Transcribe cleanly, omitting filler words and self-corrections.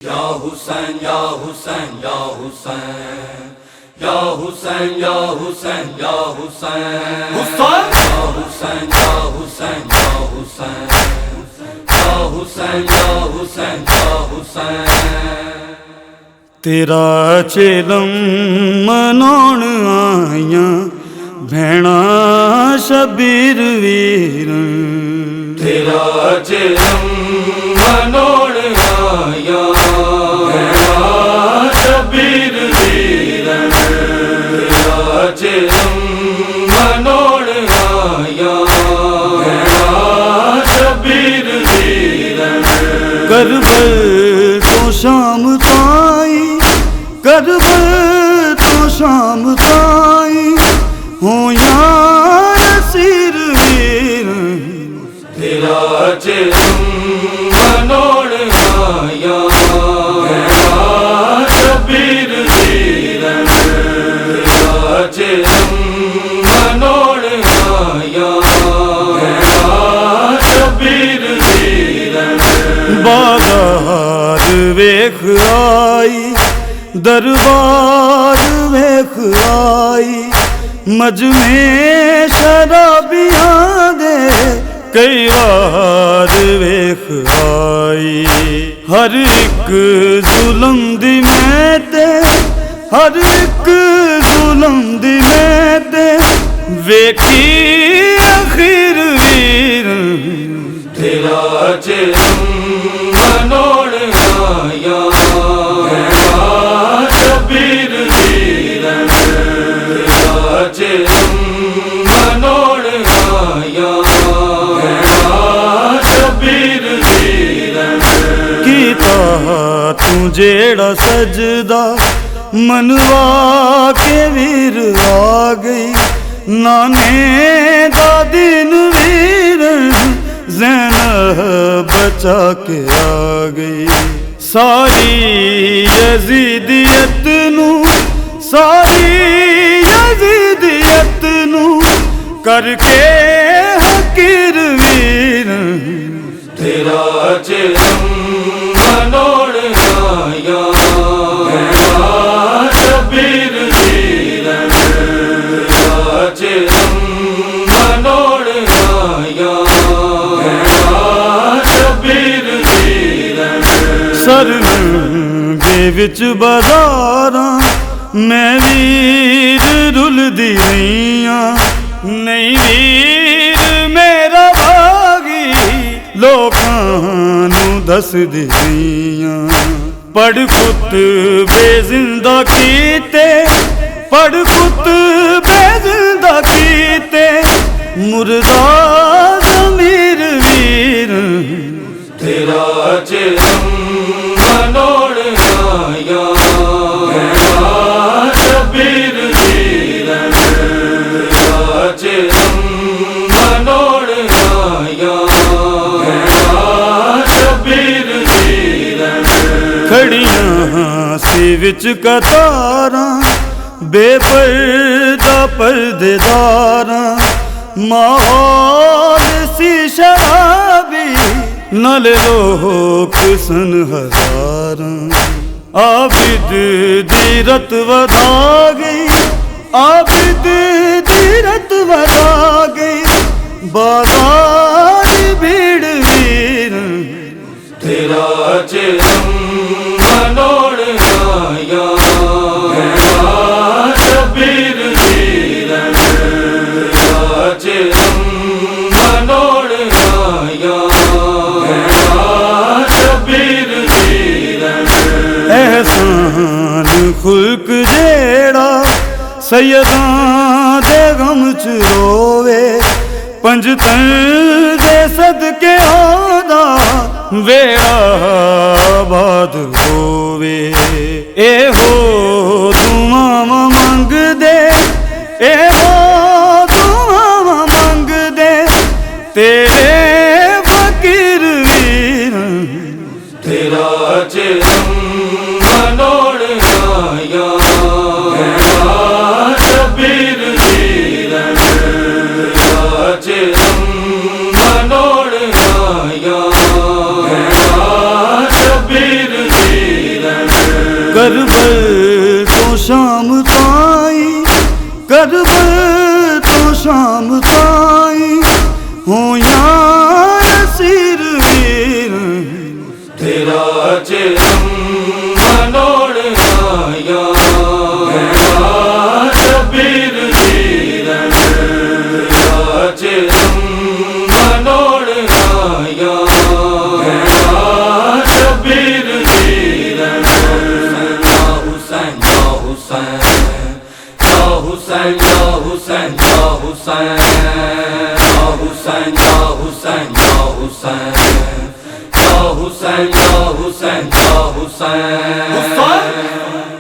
Ya Hussein, Ya Hussein, Ya Hussein, Ya Hussein, Ya Hussein, Ya Hussein, Hussein, Ya Hussein, Ya Hussein, Ya Hussein, Ya Hussein, Ya Hussein, Ya Hussein. तेरा चेलम मनाउण आइयां भैणा शबीर वीर। तेरा चेलम मनाउण आइयां भैणा शबीर वीर। तेरा चेलम मनाउण आइयां भैणा शबीर वीर। करबल तो शाम ताई, करबल तो शाम ताई हो यार सिर वीर। तेरा चेलम मनाउण आइयां भैणा शबीर वीर। तेरा चेलम मनाउण आइयां भैणा शबीर वीर। बाजार वेख आई, दरबार वेख आई, मजमे शराबियां दे कई वार वेख आई। हर एक जुलम दी मैं ते, हर एक जुलम दी मैं ते वेखी आखिर वीर। तेरा चेलम मनाउण आइयां भैणा शबीर वीर। तेरा चेलम मनाउण आइयां भैणा शबीर वीर। कीता तू जेड़ा सजदा मनवा के वीर आ गई। नाने दा दिन वीर ज़ैनब बचा के आ गई। सारी यज़ीदियत नू, सारी यज़ीदियत नू करके हकीर वीर। तेरा चेलम मनाउण आइयां भैणा शबीर वीर। तेरा चेलम मनाउण आइयां भैणा शबीर वीर। सरनंगे विच बाजारां मैं वीर रुलदी रहियां। नहीं वीर मेरा भागी लोकां नू दसदी रहियां। पढ़ खुत बेजिंदा कीते, पढ़ खुत बेजिंदा कीते मुर्दा ज़मीर वीर। तेरा चेलम मनाउण आइयां भैणा शबीर वीर। तेरा चेलम मनाउण आइयां भैणा शबीर वीर। खड़ियां सी विच कतारां बेपर्दा पर्देदारां। माहौल सी शराबी नाल लोक सन हजारां। आबिद दी रत वधा गई, आबिद दी रत वधा गई, बाजार भीड़ वीर। तेरा चेलम मनाउण आइयां भैणा शबीर वीर। तेरा चेलम मनाउण आइयां भैणा शबीर वीर। एहसान खुल्क जेड़ा सैयदां दे गम च रोवे। पंजतन दे सदके आदा वेड़ा आबाद होवे। ए हो दुआवां मंगदे, ए हो दुआवां मंगदे तेरे फकीर वीर। तेरा चेलम मनाउण आइयां भैणा शबीर वीर। तेरा चेलम मनाउण आइयां भैणा शबीर वीर। करबल तो शाम ताई, करबल तो शाम ताई हो यार सिर वीर। तेरा चिरम मनोड़ आया शबीर वीरन, तेरा चिरम मनोड़ आया शबीर वीरन। या हुसैन या हुसैन या हुसैन या हुसैन या हुसैन या हुसैन या हुसैन या हुसैन या हुसैन या हुसैन या हुसैन।